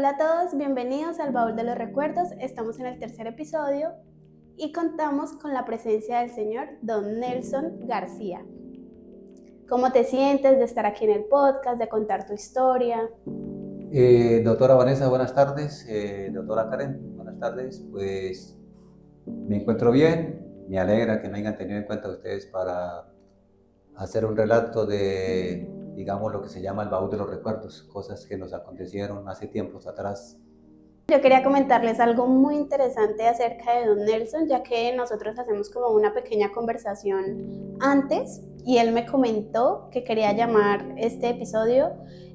Hola a todos, bienvenidos al Baúl de los Recuerdos. Estamos en el tercer episodio y contamos con la presencia del señor Don Nelson García. ¿Cómo te sientes de estar aquí en el podcast, de contar tu historia? Doctora Vanessa, buenas tardes. Doctora Karen, buenas tardes. Pues me encuentro bien. Me alegra que me hayan tenido en cuenta ustedes para hacer un relato de, digamos, lo que se llama el baúl de los recuerdos, cosas que nos acontecieron hace tiempos atrás. Yo quería comentarles algo muy interesante acerca de Don Nelson, ya que nosotros hacemos como una pequeña conversación antes y él me comentó que quería llamar este episodio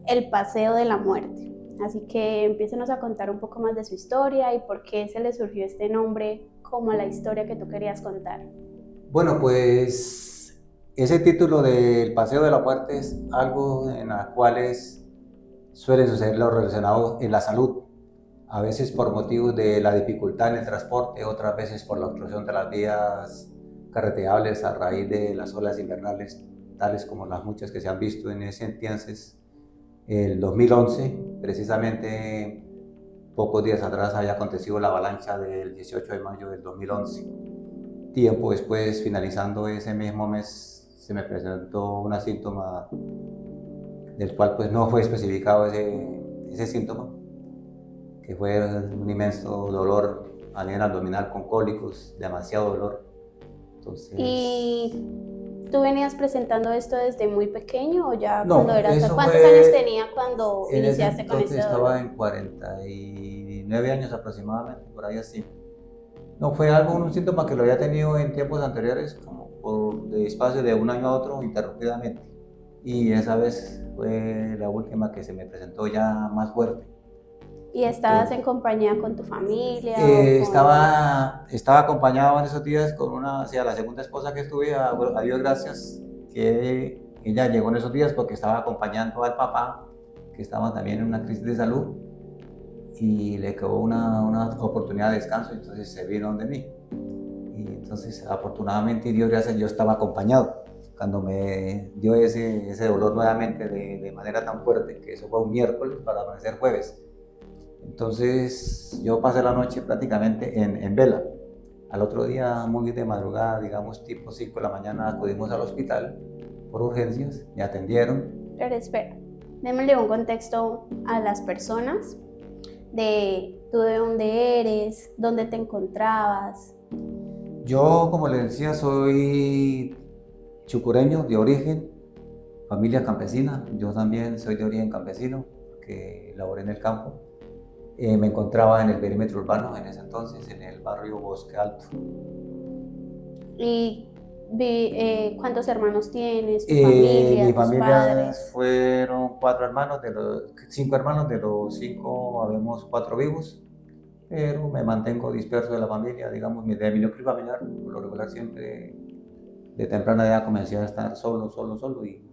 El Paseo de la Muerte. Así que empiécenos a contar un poco más de su historia y por qué se le surgió este nombre como la historia que tú querías contar. Bueno, pues ese título del Paseo de la Muerte es algo en las cuales suele suceder lo relacionado en la salud. A veces por motivos de la dificultad en el transporte, otras veces por la obstrucción de las vías carreteables a raíz de las olas invernales, tales como las muchas que se han visto en ese entonces, el 2011, precisamente pocos días atrás había acontecido la avalancha del 18 de mayo del 2011. Tiempo después, finalizando ese mismo mes, se me presentó una síntoma del cual pues no fue especificado ese síntoma, que fue un inmenso dolor a nivel abdominal con cólicos, demasiado dolor. Entonces, ¿Y tú venías presentando esto desde muy pequeño o ya cuando no, eras... eso ¿Cuántos años fue, tenía cuando en ese iniciaste con entonces este dolor? estaba en 49 años aproximadamente, por ahí así. No fue algo, un síntoma que lo había tenido en tiempos anteriores, como por de espacio de un año a otro, interrumpidamente. Y esa vez fue la última que se me presentó ya más fuerte. ¿Y estabas en Entonces, compañía con tu familia o con...? estaba acompañado en esos días con la segunda esposa que estuve, a Dios gracias, que ella llegó en esos días porque estaba acompañando al papá, que estaba también en una crisis de salud, y le quedó una oportunidad de descanso, entonces se vino donde mí. Y entonces, afortunadamente, Dios gracias, yo estaba acompañado. Cuando me dio ese dolor nuevamente de manera tan fuerte, que eso fue un miércoles para amanecer jueves. Entonces yo pasé la noche prácticamente en vela. Al otro día, muy de madrugada, digamos tipo 5 de la mañana, acudimos al hospital por urgencias, me atendieron. Pero espera, démosle un contexto a las personas de tú de dónde eres, dónde te encontrabas. Yo, como les decía, soy chucureño de origen, familia campesina. Yo también soy de origen campesino, que laboré en el campo. Me encontraba en el perímetro urbano en ese entonces, en el barrio Bosque Alto. ¿Y cuántos hermanos tienes, tu familia, Mi tus familia padres? fueron 4 hermanos, de los 5 hermanos, de los 5 habemos 4 vivos, pero me mantengo disperso de la familia, digamos, de mi núcleo familiar. Por lo regular siempre de temprana edad comencé a estar solo y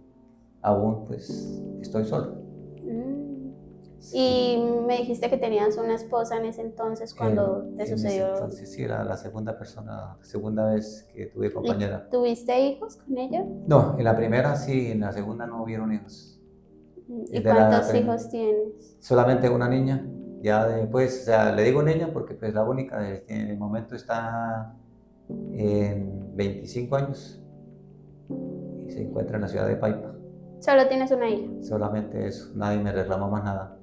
aún pues estoy solo. Mm. Sí. Y me dijiste que tenías una esposa en ese entonces cuando te En ese sucedió. entonces sí era la segunda persona, la segunda vez que tuve ¿Y compañera. tuviste hijos con ella? No, en la primera sí, en la segunda no hubieron hijos. ¿Y De la cuántos hijos tienes? solamente una niña. Ya después, o sea, le digo niña porque pues la única que en el momento está en 25 años y se encuentra en la ciudad de Paipa. Solo tienes una hija. Solamente eso, nadie me reclama más nada.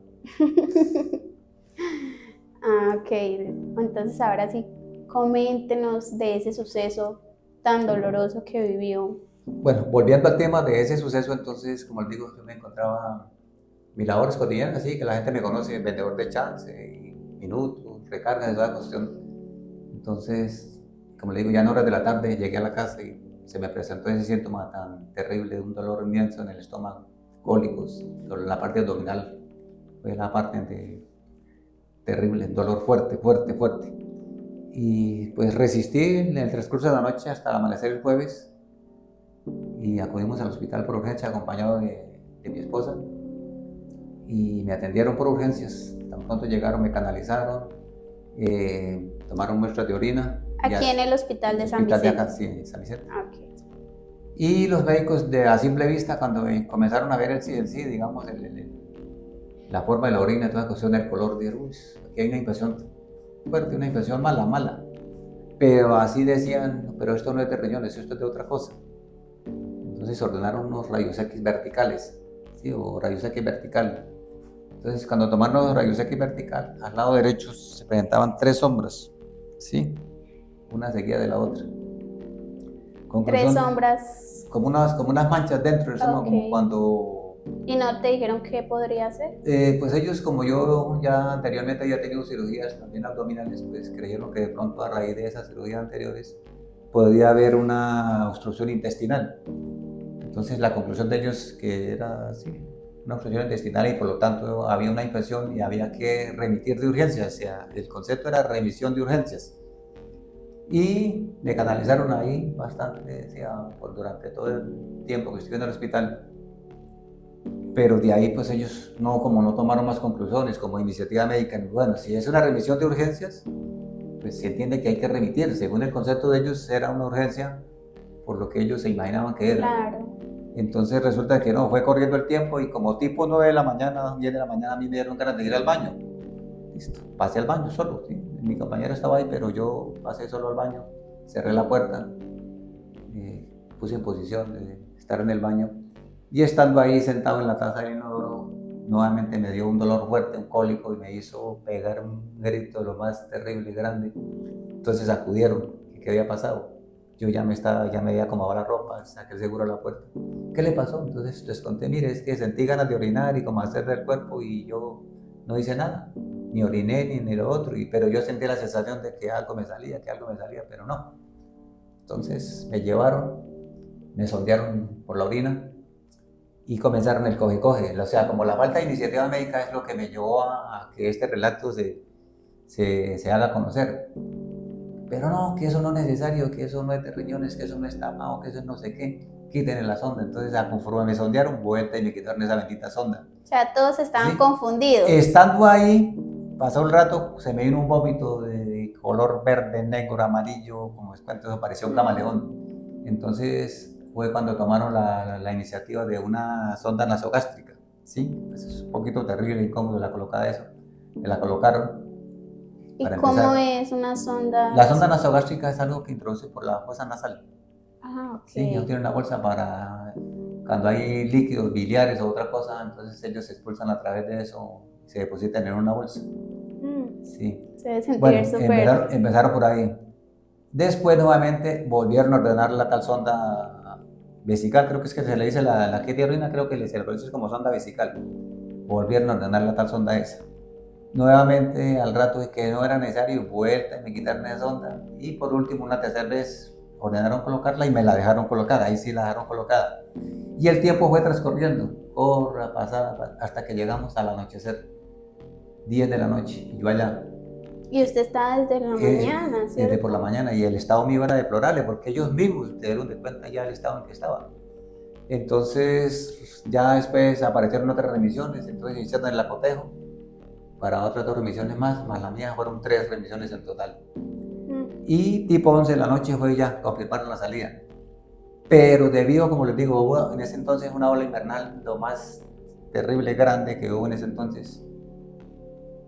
Ah, ok. Entonces ahora sí, coméntenos de ese suceso tan doloroso que vivió. Bueno, volviendo al tema de ese suceso, entonces, como les digo, yo me encontraba mis labores cotidianas, así que la gente me conoce, vendedor de chance, y minutos, recargas, de toda la cuestión. Entonces, como le digo, ya en horas de la tarde llegué a la casa y se me presentó ese síntoma tan terrible de un dolor inmenso en el estómago, cólicos, en la parte abdominal, fue la parte terrible, dolor fuerte, fuerte, fuerte. Y pues resistí en el transcurso de la noche hasta el amanecer el jueves y acudimos al hospital por urgencia acompañado de mi esposa y me atendieron por urgencias. Tan pronto llegaron, me canalizaron, tomaron muestras de orina. Aquí en el hospital de San Hospital de Vicente. acá, sí, San Vicente. Ok. Y los médicos a simple vista, cuando comenzaron a ver el sí, digamos, la forma de la orina, toda cuestión del color, dijeron, uy, aquí hay una infección fuerte, una infección mala, mala. Pero así decían, pero esto no es de riñones, esto es de otra cosa. Entonces ordenaron unos rayos X verticales, ¿sí? O rayos X vertical. Entonces cuando tomaron los rayos X vertical, al lado derecho se presentaban 3 sombras, ¿sí? Una seguida de la otra. 3 Conclusión, sombras. como unas manchas dentro, eso no, como Ok. cuando ¿Y no te dijeron qué podría ser? pues ellos, como yo ya anteriormente había tenido cirugías también abdominales, pues creyeron que de pronto a raíz de esas cirugías anteriores podía haber una obstrucción intestinal. Entonces la conclusión de ellos que era así, una obstrucción intestinal y por lo tanto había una infección y había que remitir de urgencias, o sea, el concepto era remisión de urgencias. Y me canalizaron ahí bastante, o sea, durante todo el tiempo que estuve en el hospital. Pero de ahí pues ellos no, como no tomaron más conclusiones como iniciativa médica, bueno, si es una remisión de urgencias, pues se entiende que hay que remitir, según el concepto de ellos era una urgencia por lo que ellos se imaginaban que era. Claro. Entonces resulta que no, fue corriendo el tiempo y como tipo 9 de la mañana, 10 de la mañana a mí me dieron ganas de ir al baño. Listo, pasé al baño solo, ¿sí? Mi compañera estaba ahí, pero yo pasé solo al baño, cerré la puerta, puse en posición de estar en el baño. Y estando ahí sentado en la taza del inodoro, nuevamente me dio un dolor fuerte, un cólico, y me hizo pegar un grito lo más terrible y grande. Entonces acudieron, ¿qué había pasado? Yo ya me había acomodado la ropa, saqué seguro la puerta. ¿Qué le pasó? Entonces les conté, mire, es que sentí ganas de orinar y como hacer del cuerpo y yo no hice nada, ni oriné ni lo otro, pero yo sentí la sensación de que algo me salía, pero no. Entonces me llevaron, me sondearon por la orina, y comenzaron el coge-coge. O sea, como la falta de iniciativa médica es lo que me llevó a que este relato se haga conocer. Pero no, que eso no es necesario, que eso no es de riñones, que eso no es tapado, que eso no sé qué. Quiten la sonda. Entonces, conforme me sondearon, vuelta y me quitaron esa bendita sonda. O sea, todos estaban ¿Sí? confundidos. Estando ahí, pasó el rato, se me vino un vómito de color verde, negro, amarillo, como les cuento, eso parecía un camaleón. Entonces fue cuando tomaron la iniciativa de una sonda nasogástrica, ¿sí? Pues es un poquito terrible, incómodo la colocada eso. Me la colocaron. ¿Y para cómo empezar. es una sonda? La sonda nasogástrica es algo que introduce por la fosa nasal. Ah, ok. Sí, ellos tienen una bolsa para cuando hay líquidos biliares o otra cosa, entonces ellos se expulsan a través de eso y se depositan en una bolsa. Sí. Se debe sentir Bueno, súper. empezaron por ahí. Después nuevamente volvieron a ordenar la tal sonda vesical, creo que es que se le dice la que de orina, creo que se le conoce como sonda vesical. Volvieron a ordenar la tal sonda esa. Nuevamente al rato de que no era necesario, vuelta y me quitaron esa sonda. Y por último, una tercera vez ordenaron colocarla y me la dejaron colocar, ahí sí la dejaron colocada. Y el tiempo fue transcurriendo, corra, pasada, hasta que llegamos al anochecer, 10 de la noche, y yo allá. Y usted está desde la mañana, ¿cierto? Desde por la mañana, y el estado mío era deplorable, porque ellos mismos se dieron de cuenta ya el estado en que estaba. Entonces, ya después aparecieron otras remisiones, entonces hicieron el acotejo para otras 2 remisiones más la mía, fueron 3 remisiones en total. Y tipo 11 de la noche fue ya, confirmaron la salida. Pero debido, como les digo, hubo en ese entonces una ola invernal, lo más terrible, grande que hubo en ese entonces.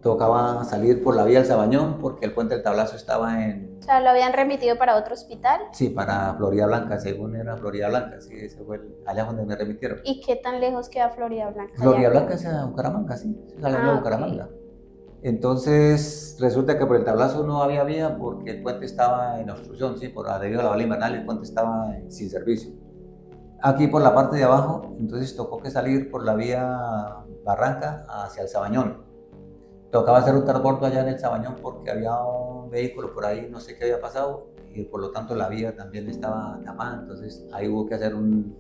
Tocaba salir por la vía del Sabañón porque el puente del Tablazo estaba en... O sea, ¿lo habían remitido para otro hospital? Sí, para Florida Blanca, según era Florida Blanca, sí, ese fue allá donde me remitieron. ¿Y qué tan lejos queda Florida Blanca? Florida Blanca es a Bucaramanga, sí, es a la de Bucaramanga. Entonces resulta que por el Tablazo no había vía porque el puente estaba en obstrucción, sí, debido a la ola invernal el puente estaba sin servicio. Aquí por la parte de abajo, entonces tocó que salir por la vía Barranca hacia el Sabañón. Tocaba hacer un transbordo allá en el Sabañón porque había un vehículo por ahí, no sé qué había pasado, y por lo tanto la vía también estaba tapada, entonces ahí hubo que hacer un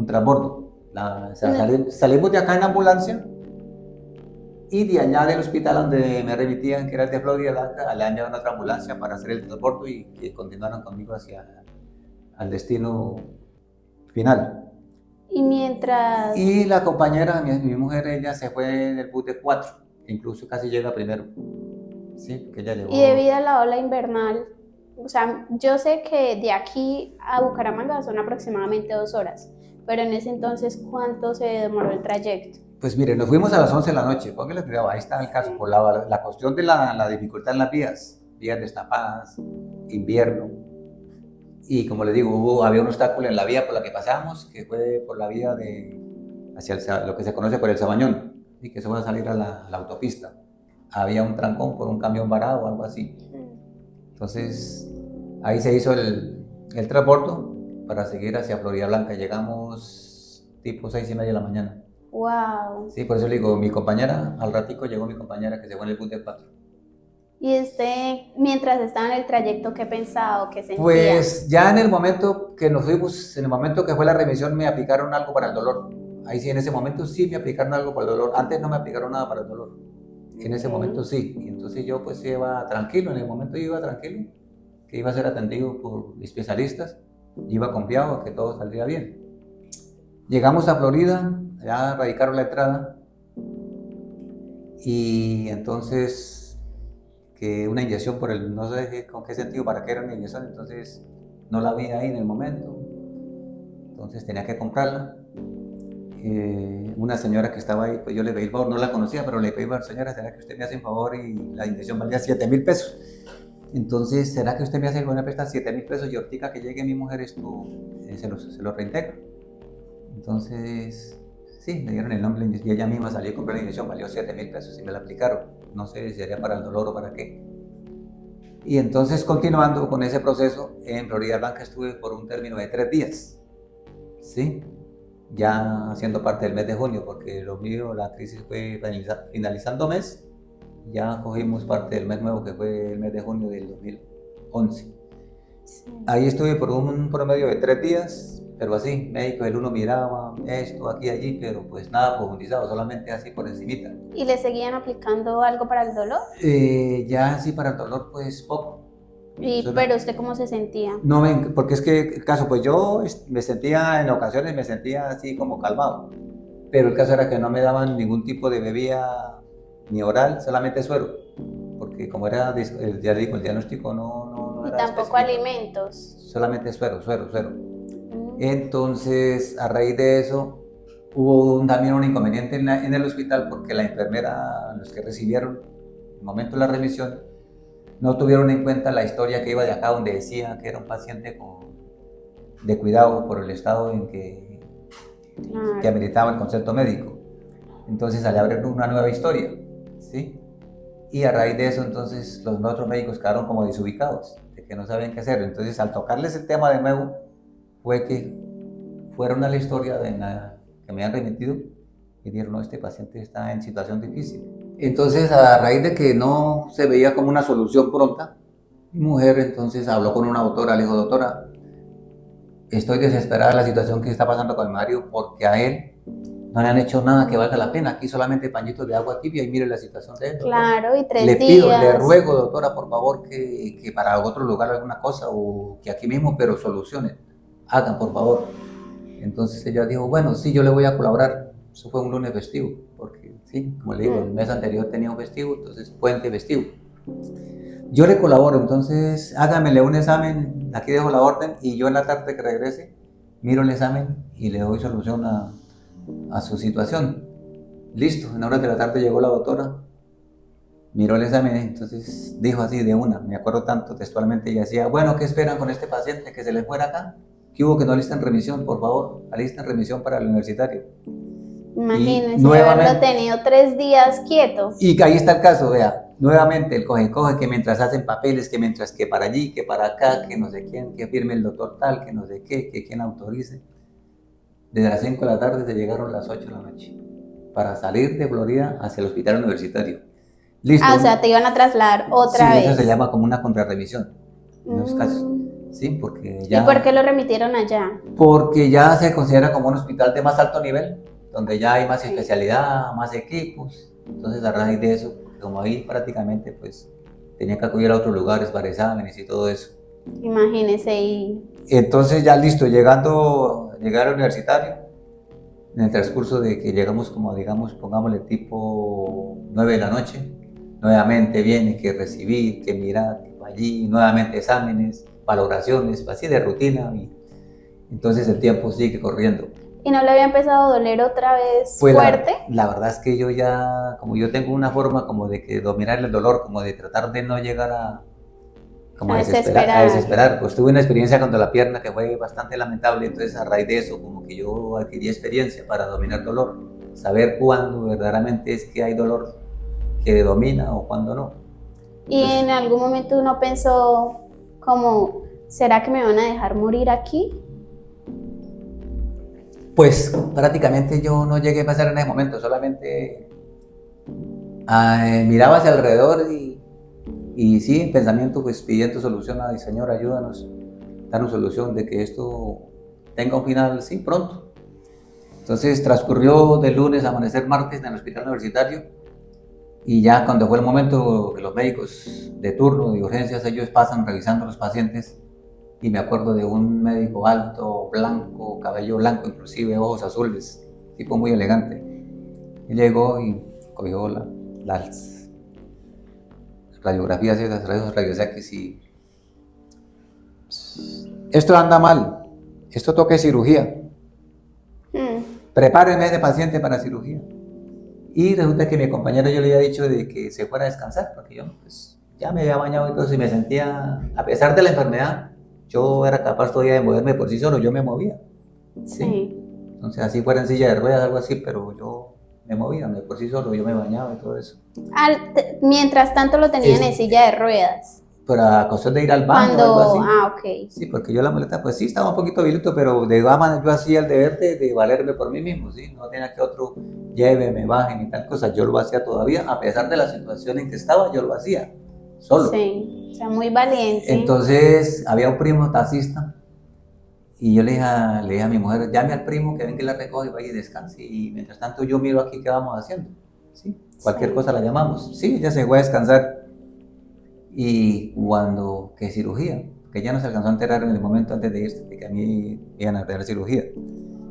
transbordo. Salimos de acá en ambulancia y de allá del hospital donde me remitían, que era el de Florida Blanca, allá enviaron otra ambulancia para hacer el transbordo y que continuaran conmigo hacia al destino final. Y mientras... Y la compañera, mi mujer, ella se fue en el bus de 4, incluso casi llega primero. Sí, que ella llegó. Y debido a la ola invernal, o sea, yo sé que de aquí a Bucaramanga son aproximadamente 2 horas, pero en ese entonces, ¿cuánto se demoró el trayecto? Pues mire, nos fuimos a las 11 de la noche, póngale cuidado, ahí está el caso, por la cuestión de la dificultad en las vías destapadas, invierno, y como le digo, había un obstáculo en la vía por la que pasamos, que fue por la vía hacia lo que se conoce por el Sabañón, y que se va a salir a la autopista. Había un trancón por un camión varado o algo así. Entonces, ahí se hizo el transbordo para seguir hacia Florida Blanca. Llegamos tipo 6:30 de la mañana. Wow. Sí, por eso le digo, mi compañera, al ratico llegó mi compañera que se fue en el bus de 4. ¿Y mientras estaba en el trayecto, qué pensaba o qué sentía? Pues ya en el momento que nos fuimos, en el momento que fue la remisión, me aplicaron algo para el dolor. Ahí sí, en ese momento sí me aplicaron algo para el dolor. Antes no me aplicaron nada para el dolor. En ese momento sí. Y entonces yo pues iba tranquilo, en el momento yo iba tranquilo, que iba a ser atendido por especialistas. Iba confiado a que todo saldría bien. Llegamos a Florida, ya radicaron la entrada. Y entonces que una inyección por no sé con qué sentido, para qué era una inyección, entonces no la vi ahí en el momento, entonces tenía que comprarla. Una señora que estaba ahí, pues yo le pedí el favor, no la conocía, pero le pedí, señora, ¿será que usted me hace un favor? Y la inyección valía 7,000 pesos. Entonces, ¿será que usted me hace el favor de prestar 7,000 pesos y ahorita que llegue mi mujer esto, se lo reintegro? Entonces, sí, me dieron el nombre y ella misma salió y compró la inyección, valió 7,000 pesos y me la aplicaron. No sé si sería para el dolor o para qué. Y entonces, continuando con ese proceso, en Florida Blanca estuve por un término de 3 días. ¿Sí? Ya haciendo parte del mes de junio, porque lo mío, la crisis fue finalizando mes. Ya cogimos parte del mes nuevo, que fue el mes de junio del 2011. Sí. Ahí estuve por un promedio de 3 días, pero así, médico, el uno miraba esto, aquí, allí, pero pues nada profundizado, solamente así por encimita. ¿Y le seguían aplicando algo para el dolor? Ya sí, para el dolor pues poco. ¿Pero usted cómo se sentía? No, porque es que el caso, pues yo me sentía, en ocasiones me sentía así como calmado, pero el caso era que no me daban ningún tipo de bebida ni oral, solamente suero, porque como era, ya digo, el diagnóstico no era ¿Y tampoco específico. Alimentos? Solamente suero. Entonces, a raíz de eso, hubo también un inconveniente en el hospital, porque la enfermera, los que recibieron en el momento de la remisión, no tuvieron en cuenta la historia que iba de acá, donde decía que era un paciente de cuidado por el estado en que ameritaba el concepto médico. Entonces, al abrir una nueva historia, ¿sí? Y a raíz de eso, entonces, los otros médicos quedaron como desubicados, de que no sabían qué hacer. Entonces, al tocarles el tema de nuevo, fue que fueron a la historia que me han remitido y dijeron, no, este paciente está en situación difícil. Entonces, a raíz de que no se veía como una solución pronta, mi mujer entonces habló con una doctora, le dijo, doctora, estoy desesperada de la situación que está pasando con mi marido, porque a él no le han hecho nada que valga la pena, aquí solamente pañitos de agua tibia y mire la situación de él. Claro, y 3 días. Le pido, le ruego, doctora, por favor, que para otro lugar alguna cosa, o que aquí mismo, pero solucionen, hagan, por favor. Entonces ella dijo, bueno, sí, yo le voy a colaborar. Eso fue un lunes festivo, porque sí, como le digo, el mes anterior tenía un festivo, entonces puente festivo. Yo le colaboro, entonces hágamele un examen, aquí dejo la orden, y yo en la tarde que regrese, miro el examen y le doy solución a su situación. Listo, en horas de la tarde llegó la doctora, miró el examen, entonces dijo así de una, me acuerdo tanto textualmente, y decía, bueno, ¿qué esperan con este paciente que se le fuera acá? ¿Qué hubo que no alisten remisión? Por favor, alisten remisión para el universitario. Imagínense haberlo tenido 3 días quieto. Y ahí está el caso, vea, nuevamente el coge, que mientras hacen papeles, que mientras que para allí, que para acá, que no sé quién, que firme el doctor tal, que no sé qué, que quien autorice. Desde las 5 de la tarde se llegaron las 8 de la noche para salir de Florida hacia el hospital universitario. Listo. O sea, te iban a trasladar otra vez. Sí, eso se llama como una contrarremisión en los casos. Sí, porque ya... ¿Y por qué lo remitieron allá? Porque ya se considera como un hospital de más alto nivel, donde ya hay más especialidad, más equipos. Entonces, a raíz de eso, como ahí prácticamente, pues, tenía que acudir a otros lugares para exámenes y todo eso. Imagínese. Y entonces, ya listo, llegué al universitario, en el transcurso de que llegamos como, digamos, pongámosle tipo 9 de la noche, nuevamente viene que recibir, que mirar, que allí, nuevamente exámenes, valoraciones, así de rutina, y entonces el tiempo sigue corriendo. ¿Y no le había empezado a doler otra vez Pues fuerte? la verdad es que yo ya, como yo tengo una forma como de que dominar el dolor, como de tratar de no llegar a, como A a desesperar. desesperar, pues tuve una experiencia contra la pierna que fue bastante lamentable, entonces a raíz de eso como que yo adquirí experiencia para dominar dolor, saber cuándo verdaderamente es que hay dolor que domina o cuándo no. ¿Y Entonces, en algún momento uno pensó como, ¿será que me van a dejar morir aquí? pues prácticamente yo no llegué a pasar en ese momento, solamente miraba hacia alrededor y sí, en pensamiento pues pidiendo solución a Señor, ayúdanos, danos solución de que esto tenga un final, sí, pronto. Entonces transcurrió de lunes a amanecer martes en el hospital universitario y ya cuando fue el momento que los médicos de turno, de urgencias, ellos pasan revisando a los pacientes y me acuerdo de un médico alto, blanco, cabello blanco, inclusive ojos azules, tipo muy elegante. Y llegó y cogió las radiografías, esas rayos X y esto anda mal, esto toca cirugía, prepárenme a ese paciente para cirugía. Y resulta que mi compañero yo le había dicho de que se fuera a descansar, porque yo pues, ya me había bañado y todo eso y me sentía, a pesar de la enfermedad, yo era capaz todavía de moverme por sí solo, yo me movía. ¿sí? Entonces así fuera en silla de ruedas, algo así, pero yo me movía por sí solo, yo me bañaba y todo eso. Mientras tanto lo tenían en silla de ruedas. Para cuestión de ir al baño o algo así. Ok. Sí, porque yo la muleta, pues sí, estaba un poquito viluto, pero de gama yo hacía el deber de valerme por mí mismo, ¿sí? No tenía que otro lleve, me baje ni tal cosa. Yo lo hacía todavía, a pesar de la situación en que estaba, yo lo hacía, solo. Sí, o sea, muy valiente. Entonces, había un primo taxista y yo le dije a mi mujer, llame al primo que ven que la recoge y vaya y descanse. Y mientras tanto yo miro aquí qué vamos haciendo, ¿sí? Cualquier cosa la llamamos. Sí, ella se fue a descansar. Y cuando, que cirugía, que ya no se alcanzó a enterar en el momento antes de irse, de que a mí iban a hacer cirugía.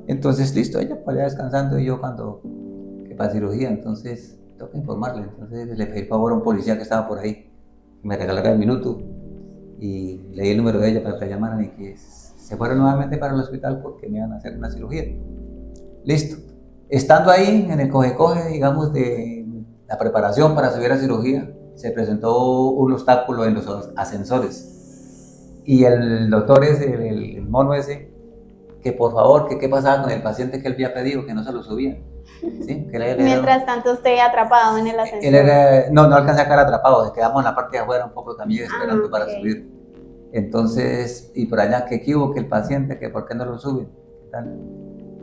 Entonces, listo, ella pues ya descansando y yo cuando, que para cirugía, entonces, tengo que informarle. Entonces le pedí favor a un policía que estaba por ahí, que me regalara el minuto y le di el número de ella para que la llamaran y que se fuera nuevamente para el hospital porque me iban a hacer una cirugía. Listo. Estando ahí en el coge-coge, digamos, de la preparación para subir a cirugía, se presentó un obstáculo en los ascensores. Y el doctor ese, el mono ese, que por favor, que qué pasaba con el paciente que él había pedido, que no se lo subía. ¿Sí? Mientras tanto usted atrapado en el ascensor. No alcancé a quedar atrapado, quedamos en la parte de afuera un poco también esperando para subir. Entonces, y por allá, que hubo, que el paciente, que por qué no lo suben, tal.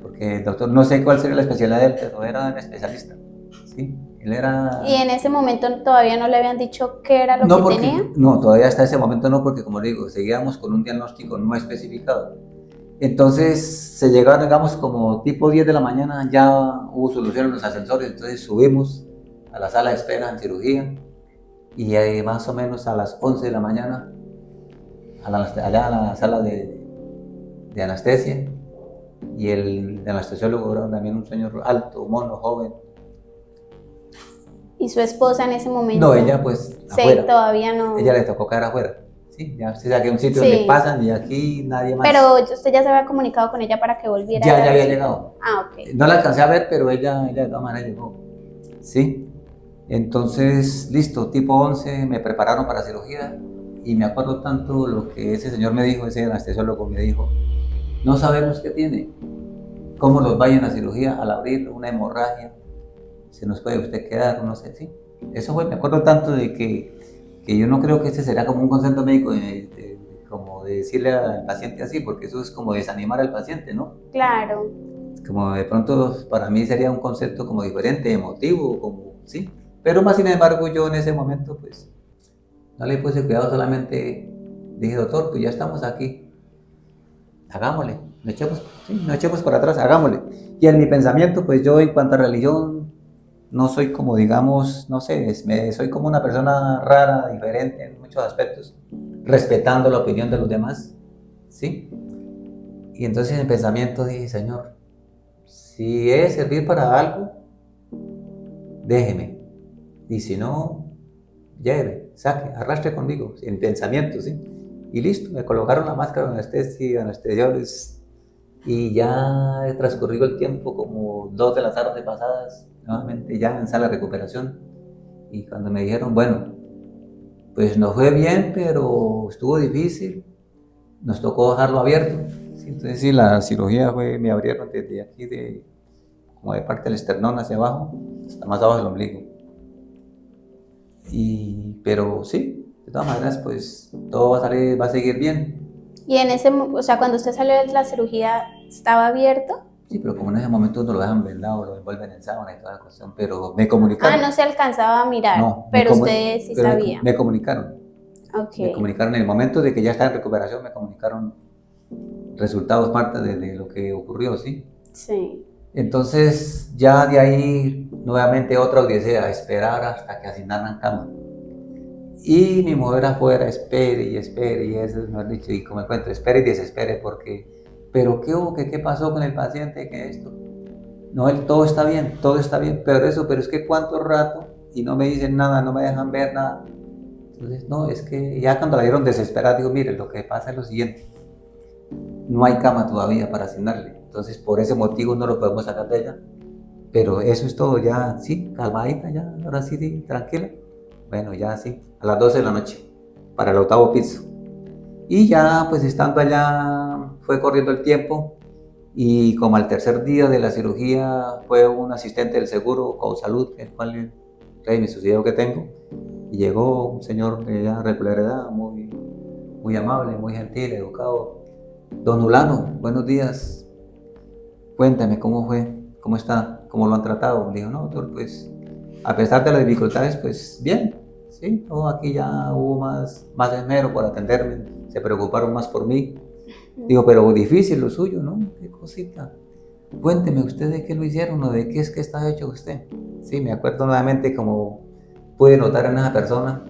Porque el doctor, no sé cuál sería la especialidad de él, pero era un especialista. ¿Sí? Él era... ¿Y en ese momento todavía no le habían dicho qué era lo que tenía? No, todavía hasta ese momento no, porque como digo, seguíamos con un diagnóstico no especificado. Entonces se llegaron, digamos, como tipo 10 de la mañana, ya hubo solución en los ascensores, entonces subimos a la sala de espera en cirugía y más o menos a las 11 de la mañana allá a la sala de anestesia y el anestesiólogo era también un señor alto, mono, joven. ¿Y su esposa en ese momento? No, ella pues afuera. Todavía no. Ella le tocó caer afuera. Sí, ya se saqué un sitio donde pasan y aquí nadie más. Pero usted ya se había comunicado con ella para que volviera. Ya había llegado. Ok. No la alcancé a ver, pero ella de todas maneras llegó. Sí. Entonces, listo, tipo 11, me prepararon para cirugía y me acuerdo tanto lo que ese señor me dijo, ese anestesiólogo me dijo, no sabemos qué tiene, cómo los vayan a cirugía al abrir una hemorragia, se nos puede usted quedar, no sé, sí. Eso fue, me acuerdo tanto de que yo no creo que ese será como un concepto médico como de decirle al paciente así, porque eso es como desanimar al paciente, ¿no? Claro. Como de pronto para mí sería un concepto como diferente, emotivo, como, sí. Pero más sin embargo yo en ese momento pues no le puse cuidado, solamente dije, doctor, pues ya estamos aquí, hagámosle, no echemos para atrás, hagámosle. Y en mi pensamiento pues yo en cuanto a religión no soy como digamos, no sé, soy como una persona rara, diferente en muchos aspectos, respetando la opinión de los demás, ¿sí? Y entonces en el pensamiento dije, Señor, si es servir para algo, déjeme. Y si no, lleve, saque, arrastre conmigo, en pensamiento, ¿sí? Y listo, me colocaron la máscara de anestesia, anestesiólogos, Y ya he transcurrido el tiempo, como 2 de la tarde pasadas, nuevamente ya en sala de recuperación. Y cuando me dijeron, bueno, pues nos fue bien, pero estuvo difícil, nos tocó dejarlo abierto. Sí, entonces sí, la cirugía fue, me abrieron desde aquí, como de parte del esternón hacia abajo, hasta más abajo del ombligo. Pero sí, de todas maneras, pues todo va a salir, va a seguir bien. Y en o sea, cuando usted salió de la cirugía, ¿estaba abierto? Sí, pero como en ese momento no lo dejan vendado, lo envuelven en sábana y toda la cuestión, pero me Ah, comunicaron. no se alcanzaba a mirar, No, pero usted sí pero sabía. me comunicaron. Ok, Me comunicaron en el momento de que ya estaba en recuperación, me comunicaron resultados, parte de lo que ocurrió, ¿sí? sí. Entonces, ya de ahí, nuevamente otra odisea, esperar hasta que asignaran cama. Y mi mujer afuera, espere, y eso, mejor dicho, y como encuentro, espere y desespere, porque, pero ¿qué hubo? ¿Qué pasó con el paciente? ¿Qué esto? No, todo está bien, pero es que cuánto rato, y no me dicen nada, no me dejan ver nada. Entonces, no, es que ya cuando la vieron desesperada, digo, mire, lo que pasa es lo siguiente, no hay cama todavía para asignarle, entonces por ese motivo no lo podemos sacar de ella, pero eso es todo, ya, sí, calmadita, ya, ahora sí, sí, tranquila. Bueno, ya sí, a las 12 de la noche, para el 8.º piso. Y ya, pues estando allá, fue corriendo el tiempo, y como al tercer día de la cirugía fue un asistente del seguro, Salud, que es el rey mi subsidio que tengo, y llegó un señor de ya regular edad, muy amable, muy gentil, educado. Don Ulano, buenos días, cuéntame cómo fue, cómo está, cómo lo han tratado. Le digo, no, doctor, pues a pesar de las dificultades, pues bien, sí, todo aquí ya hubo más esmero por atenderme, se preocuparon más por mí. Digo, pero difícil lo suyo, ¿no? Qué cosita. Cuénteme usted de qué lo hicieron o de qué es que está hecho usted. Sí, me acuerdo nuevamente como pude notar en esa persona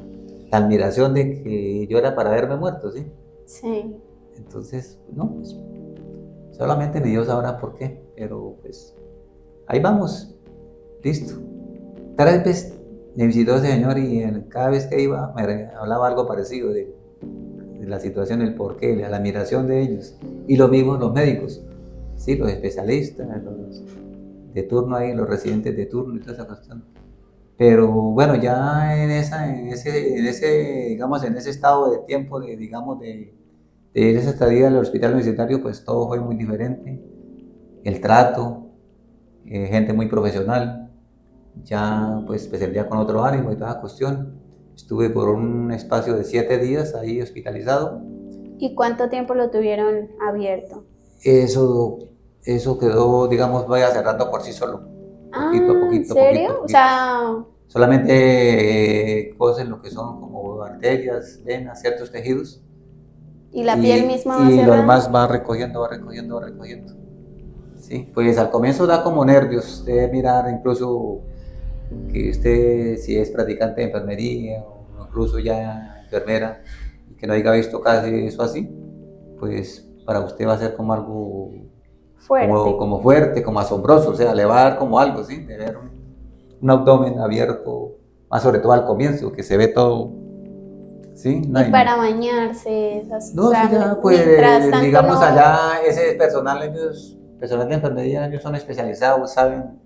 la admiración de que yo era para verme muerto, ¿sí? Sí. Entonces, no, pues solamente mi Dios sabrá por qué, pero pues ahí vamos, listo. Tal vez me visitó ese señor y cada vez que iba me hablaba algo parecido de la situación, el porqué, la admiración de ellos. Y lo mismo los médicos, sí, los especialistas, los de turno ahí, los residentes de turno y toda esa cuestión. Pero bueno, ya digamos, en ese estado de tiempo, digamos, de esa estadía al hospital universitario, pues todo fue muy diferente. El trato, gente muy profesional, ya pues especialidad con otro ánimo y toda la cuestión. Estuve por un espacio de 7 días ahí hospitalizado. ¿Y cuánto tiempo lo tuvieron abierto? Eso, eso quedó, digamos, vaya cerrando por sí solo, poquito a Ah, ¿en poquito, serio? poquito a O poquito. sea, Solamente cosas lo que son como arterias, venas, ciertos tejidos, ¿y la piel misma va y lo cerrando? demás va recogiendo, va recogiendo, va recogiendo. Sí, pues al comienzo da como nervios, usted mirar incluso que usted si es practicante de enfermería o incluso ya enfermera y que no haya visto casi eso así, pues para usted va a ser como algo Fuerte. como fuerte, como asombroso, o sea, le va a dar como algo, ¿sí? De ver un abdomen abierto, más sobre todo al comienzo, que se ve todo, ¿sí? No, Y para bañarse, o no, eso sea, ya, mientras pues, tanto digamos no. allá, ese personal, personal de enfermería, ellos son especializados, saben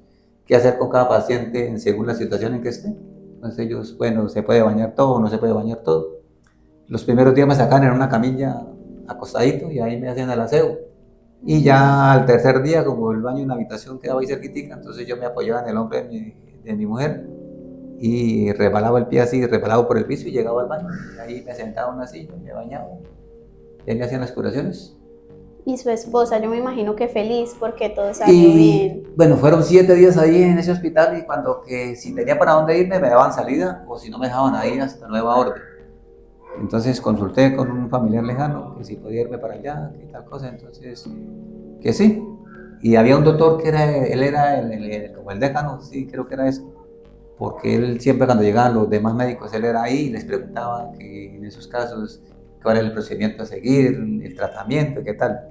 qué hacer con cada paciente según la situación en que esté. Entonces ellos, bueno, se puede bañar todo, no se puede bañar todo. Los primeros días me sacan en una camilla acostadito y ahí me hacían el aseo. Y ya al tercer día, como el baño en la habitación quedaba ahí cerquitica, entonces yo me apoyaba en el hombro de mi mujer y rebalaba el pie así, rebalado por el piso y llegaba al baño. Y ahí me sentaba en una silla, me bañaba y ahí me hacían las curaciones. Y su esposa, yo me imagino que feliz porque todo salió Y bien. bueno, fueron 7 días ahí en ese hospital y cuando que si tenía para dónde irme me daban salida o si no me dejaban ahí hasta nueva orden. Entonces consulté con un familiar lejano que si podía irme para allá, que tal cosa, entonces que sí. Y había un doctor que él era como el decano, sí, creo que era eso, porque él siempre cuando llegaban los demás médicos, él era ahí y les preguntaba que en esos casos cuál era el procedimiento a seguir, el tratamiento, qué tal.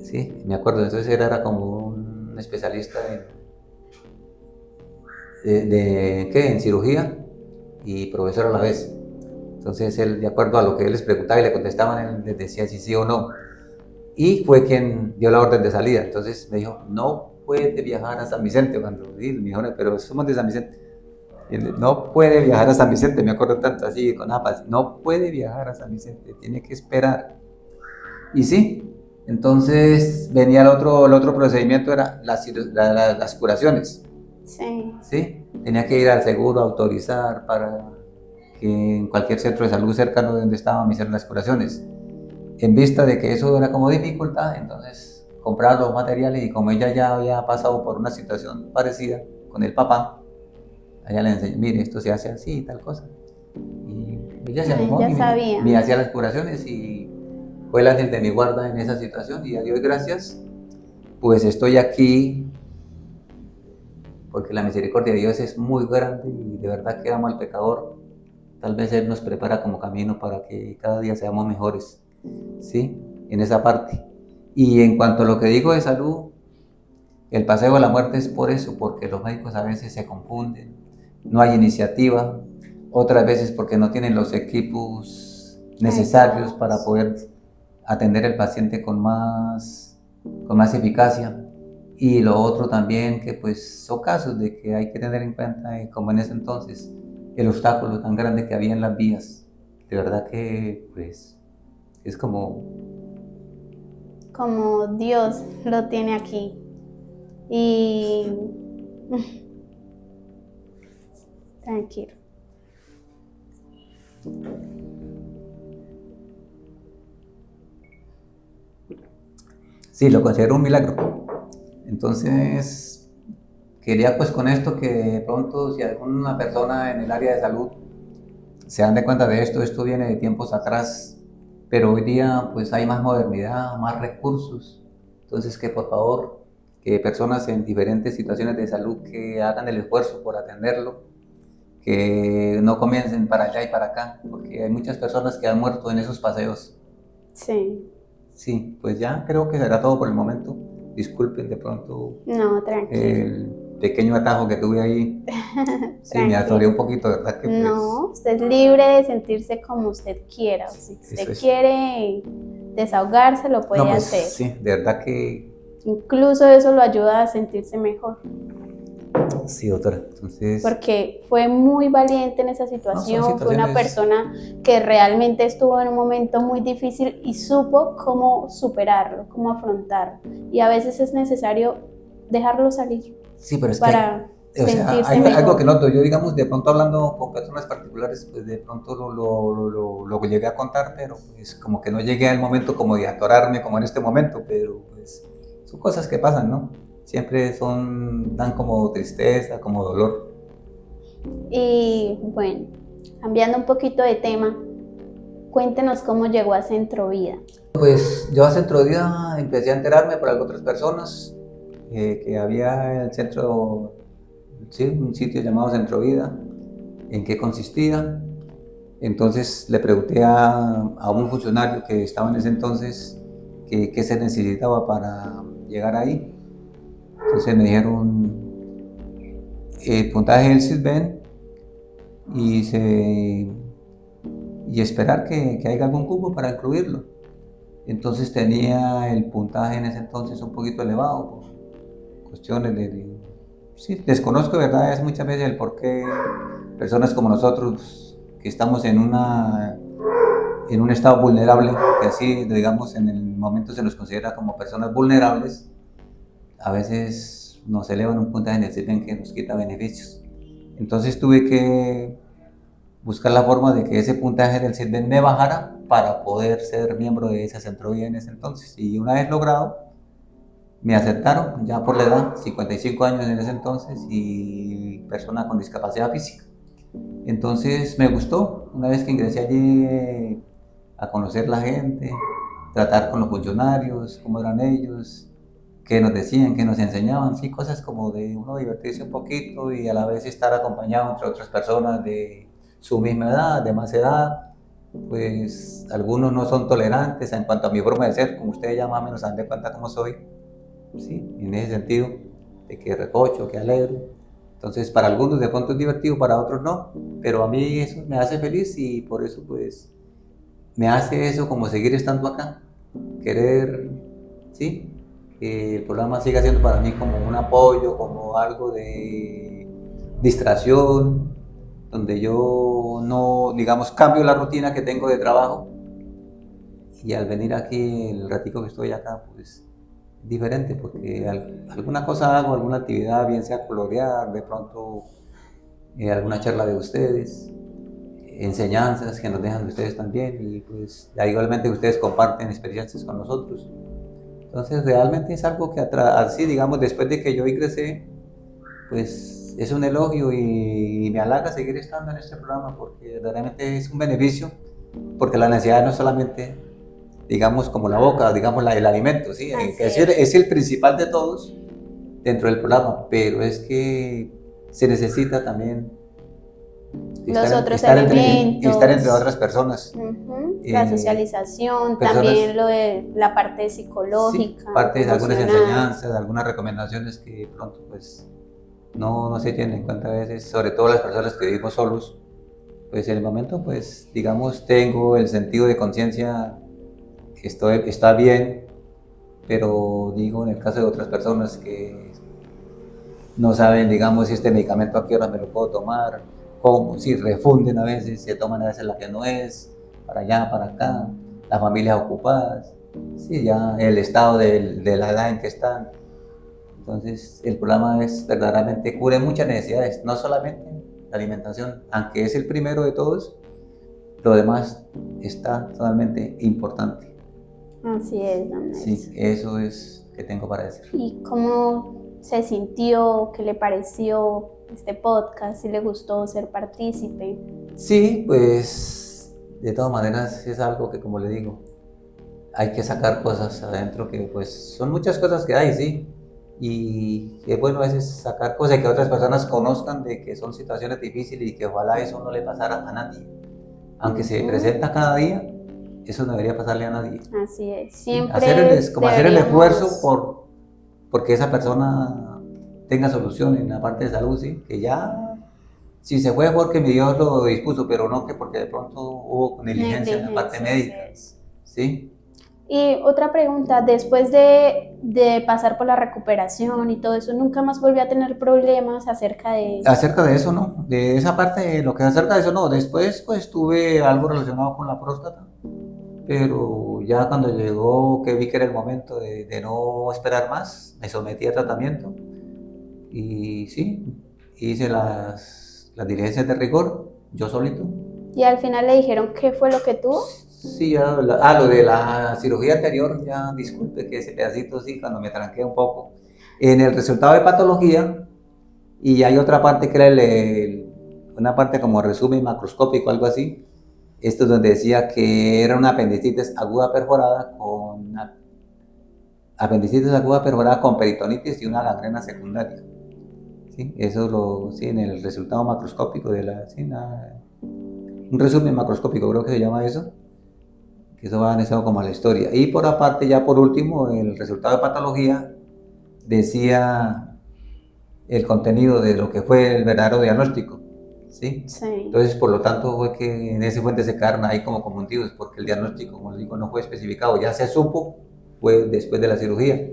Sí, me acuerdo, entonces él era como un especialista ¿qué? En cirugía y profesor a la vez. Entonces él, de acuerdo a lo que él les preguntaba y le contestaban, él les decía si sí o no. y fue quien dio la orden de salida. Entonces me dijo, no puede viajar a San Vicente, cuando sí, me dijo, pero somos de San Vicente. Y él, no puede viajar a San Vicente, me acuerdo tanto así, con APAS, no puede viajar a San Vicente, tiene que esperar. Y sí, entonces venía el otro procedimiento, era las curaciones. Sí. ¿Sí? Tenía que ir al seguro a autorizar para que en cualquier centro de salud cercano de donde estaba me hicieran las curaciones. En vista de que eso era como dificultad, entonces compraba los materiales y como ella ya había pasado por una situación parecida con el papá, ella le enseñó, mire, esto se hace así y tal cosa. Y ella se animó Ya y sabía. me hacía las curaciones y fue el ángel de mi guarda en esa situación y a Dios gracias, pues estoy aquí porque la misericordia de Dios es muy grande y de verdad que ama al pecador. Tal vez Él nos prepara como camino para que cada día seamos mejores, ¿sí? En esa parte. Y en cuanto a lo que digo de salud, el paseo a la muerte es por eso, porque los médicos a veces se confunden, no hay iniciativa, otras veces porque no tienen los equipos necesarios para poder atender al paciente con más eficacia. Y lo otro también que pues son casos de que hay que tener en cuenta, como en ese entonces, el obstáculo tan grande que había en las vías. De verdad que pues es Como Dios lo tiene aquí. Y tranquilo. Sí, lo considero un milagro. Entonces, quería pues con esto que de pronto si alguna persona en el área de salud se dan de cuenta de esto, esto viene de tiempos atrás, pero hoy día pues hay más modernidad, más recursos. Entonces que por favor, que personas en diferentes situaciones de salud que hagan el esfuerzo por atenderlo, que no comiencen para allá y para acá, porque hay muchas personas que han muerto en esos paseos. Sí. Sí, pues ya creo que será todo por el momento. Disculpen de pronto No, tranquilo. el pequeño atajo que tuve ahí. Sí, me atoré Tranquilo. un poquito, ¿verdad? Que pues No, usted es libre de sentirse como usted quiera. O si eso usted es. quiere desahogarse, lo No, puede pues hacer. sí, de verdad que Incluso eso lo ayuda a sentirse mejor. sí, doctora. Entonces, Porque fue muy valiente en esa no, son situación, fue una situaciones, persona que realmente estuvo en un momento muy difícil y supo cómo superarlo, cómo afrontarlo. Y a veces es necesario dejarlo salir sí, pero es que para o sea, sentirse hay algo que mejor. noto. Yo, digamos, de pronto hablando con personas particulares, pues de pronto lo llegué a contar, pero pues como que no llegué al momento como de atorarme como en este momento, pero pues son cosas que pasan, ¿no? Siempre dan como tristeza, como dolor. Y bueno, cambiando un poquito de tema, cuéntenos cómo llegó a Centro Vida. Pues yo hace otro día empecé a enterarme por otras personas que había el centro, sí, un sitio llamado Centro Vida, en qué consistía. Entonces le pregunté a un funcionario que estaba en ese entonces qué se necesitaba para llegar ahí. Entonces me dijeron puntaje del SISBEN y, y esperar que haya algún cupo para incluirlo. Entonces tenía el puntaje en ese entonces un poquito elevado por cuestiones sí, desconozco, ¿verdad? Es muchas veces el por qué personas como nosotros que estamos en un estado vulnerable, que así, digamos, en el momento se nos considera como personas vulnerables, a veces nos elevan un puntaje en el CISBEN que nos quita beneficios. Entonces tuve que buscar la forma de que ese puntaje del CISBEN me bajara para poder ser miembro de esa centrovía en ese entonces. Y una vez logrado, me aceptaron ya por la edad, 55 años en ese entonces y persona con discapacidad física. Entonces me gustó, una vez que ingresé allí a conocer la gente, tratar con los funcionarios, cómo eran ellos, qué nos decían, qué nos enseñaban, sí, cosas como de uno divertirse un poquito y a la vez estar acompañado entre otras personas de su misma edad, de más edad, pues algunos no son tolerantes en cuanto a mi forma de ser, como ustedes ya más o menos se dan de cuenta cómo soy, ¿sí? En ese sentido, de que recocho, que alegro. Entonces, para algunos de pronto es divertido, para otros no, pero a mí eso me hace feliz y por eso pues me hace eso como seguir estando acá, querer ¿sí? Que el programa siga siendo para mí como un apoyo, como algo de distracción, donde yo no, digamos, cambio la rutina que tengo de trabajo y al venir aquí, el ratico que estoy acá, pues diferente, porque alguna cosa hago, alguna actividad, bien sea colorear, de pronto alguna charla de ustedes, enseñanzas que nos dejan de ustedes también, y pues igualmente ustedes comparten experiencias con nosotros. Entonces realmente es algo que así, digamos, después de que yo ingresé, pues es un elogio y me halaga seguir estando en este programa, porque verdaderamente es un beneficio, porque la necesidad no es solamente, digamos, como la boca, digamos, el alimento, ¿sí? Así Es el principal de todos dentro del programa, pero es que se necesita también los otros estar entre elementos, otras personas. la socialización, Personas, también lo de la parte sí, psicológica, parte de algunas emocional. enseñanzas, algunas recomendaciones que pronto pues no se tienen en cuenta a veces, sobre todo las personas que vivimos solos, pues en el momento pues digamos tengo el sentido de conciencia, está bien, pero digo en el caso de otras personas que no saben, digamos, si este medicamento a qué hora me lo puedo tomar, cómo, si refunden a veces, se toman a veces la que no es, para allá, para acá, las familias ocupadas, sí, ya el estado de la edad en que están. Entonces, el programa es verdaderamente cubre muchas necesidades, no solamente la alimentación, aunque es el primero de todos, lo demás está totalmente importante. Así es, don Nelson. Sí, eso es que tengo para decir. ¿Y cómo se sintió? ¿Qué le pareció este podcast? ¿Si le gustó ser partícipe? Sí, pues de todas maneras es algo que, como le digo, hay que sacar cosas adentro que pues son muchas cosas que hay, sí. Y es bueno a veces sacar cosas que otras personas conozcan de que son situaciones difíciles y que ojalá eso no le pasara a nadie. Aunque se presenta cada día, eso no debería pasarle a nadie. Así es, ¿Sí? siempre Como hacer el esfuerzo deberíamos... porque esa persona tenga solución en la parte de salud, ¿sí? Que ya, si se fue porque mi Dios lo dispuso, pero no que porque de pronto hubo negligencia en la parte médica, ¿sí? Y otra pregunta, después de pasar por la recuperación y todo eso, ¿nunca más volvió a tener problemas acerca de...? Acerca de eso, ¿no? De esa parte, lo que acerca de eso, no. Después, pues tuve algo relacionado con la próstata, pero ya cuando llegó, que vi que era el momento de no esperar más, me sometí a tratamiento y sí, hice las diligencias de rigor, yo solito. Y al final le dijeron qué fue lo que tuvo. Sí, ya, lo de la cirugía anterior, ya disculpe que ese pedacito sí, cuando me tranqué un poco. En el resultado de patología, y hay otra parte que era una parte como resumen macroscópico, algo así. Esto es donde decía que era una apendicitis aguda perforada con peritonitis y una gangrena secundaria. ¿Sí? Eso sí, en el resultado macroscópico un resumen macroscópico creo que se llama eso, que eso va anexado como a la historia. Y por aparte, ya por último, el resultado de patología decía el contenido de lo que fue el verdadero diagnóstico, ¿sí? Sí. Entonces, por lo tanto, fue que en ese fuente se quedaron ahí como confundidos, porque el diagnóstico, como les digo, no fue especificado, ya se supo, fue después de la cirugía,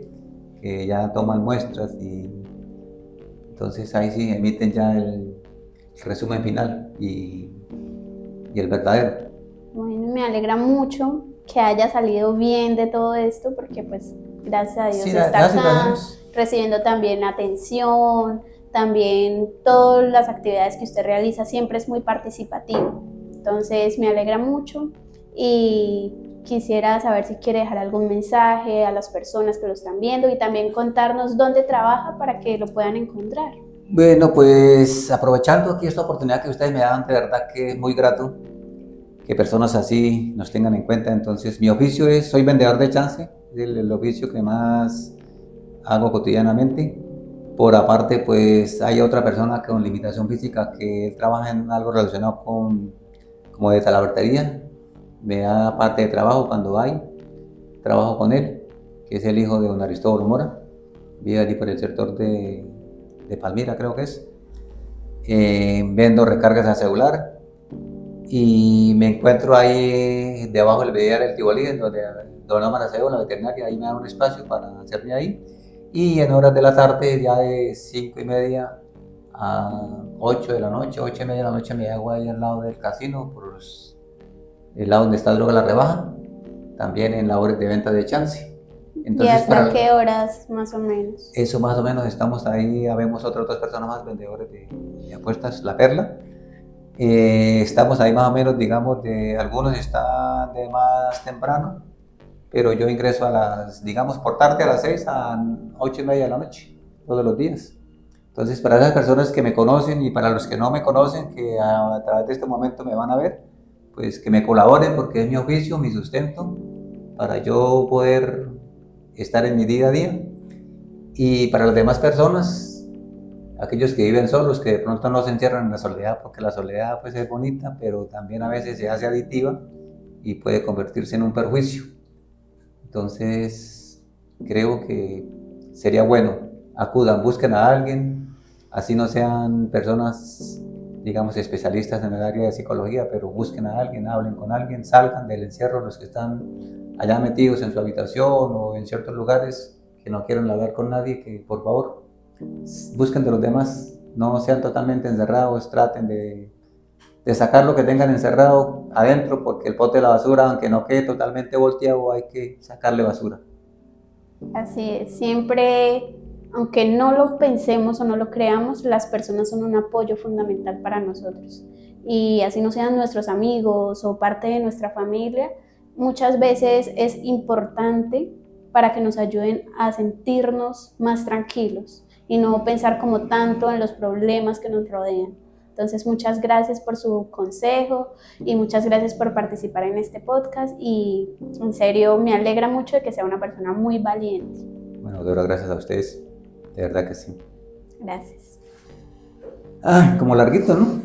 que ya toman muestras y entonces ahí sí emiten ya el resumen final y el verdadero. Bueno, me alegra mucho que haya salido bien de todo esto, porque pues gracias a Dios Sí, está acá, recibiendo también atención, también todas las actividades que usted realiza, siempre es muy participativo. Entonces me alegra mucho y quisiera saber si quiere dejar algún mensaje a las personas que lo están viendo y también contarnos dónde trabaja para que lo puedan encontrar. Bueno, pues aprovechando aquí esta oportunidad que ustedes me dan, de verdad que es muy grato que personas así nos tengan en cuenta. Entonces, mi oficio soy vendedor de chance, es el oficio que más hago cotidianamente. Por aparte, pues hay otra persona con limitación física que trabaja en algo relacionado como de talabartería. Me da parte de trabajo cuando trabajo con él, que es el hijo de don Aristóbulo Mora, vive allí por el sector de Palmira, creo que es. Vendo recargas a celular y me encuentro ahí debajo del Bellar del Tibolí, en donde Don Omar Acevedo, la veterinaria, ahí me da un espacio para hacerme ahí. Y en horas de la tarde, ya de 5:30 a 8 de la noche, 8:30 de la noche, me hago ahí al lado del casino, el lado donde está Droga La Rebaja, también en la hora de venta de chance. ¿Y hasta qué horas más o menos? Eso más o menos estamos ahí, habemos otras 2 personas más vendedores de apuestas, La Perla. Estamos ahí más o menos, digamos, algunos están de más temprano, pero yo ingreso digamos, por tarde a las 6 a 8:30 de la noche, todos los días. Entonces, para esas personas que me conocen y para los que no me conocen, que a través de este momento me van a ver, pues que me colaboren porque es mi oficio, mi sustento, para yo poder estar en mi día a día. Y para las demás personas, aquellos que viven solos, que de pronto no se encierran en la soledad, porque la soledad pues es bonita, pero también a veces se hace adictiva y puede convertirse en un perjuicio. Entonces, creo que sería bueno, acudan, busquen a alguien, así no sean personas, digamos, especialistas en el área de psicología, pero busquen a alguien, hablen con alguien, salgan del encierro los que están allá metidos en su habitación o en ciertos lugares que no quieren hablar con nadie, que por favor busquen de los demás, no sean totalmente encerrados, traten de sacar lo que tengan encerrado adentro, porque el bote de la basura, aunque no quede totalmente volteado, hay que sacarle basura. Así es, siempre, aunque no lo pensemos o no lo creamos, las personas son un apoyo fundamental para nosotros. Y así no sean nuestros amigos o parte de nuestra familia, muchas veces es importante para que nos ayuden a sentirnos más tranquilos y no pensar como tanto en los problemas que nos rodean. Entonces, muchas gracias por su consejo y muchas gracias por participar en este podcast y en serio me alegra mucho de que sea una persona muy valiente. Bueno, de verdad, gracias a ustedes, de verdad que sí. Gracias. Ay, como larguito, ¿no?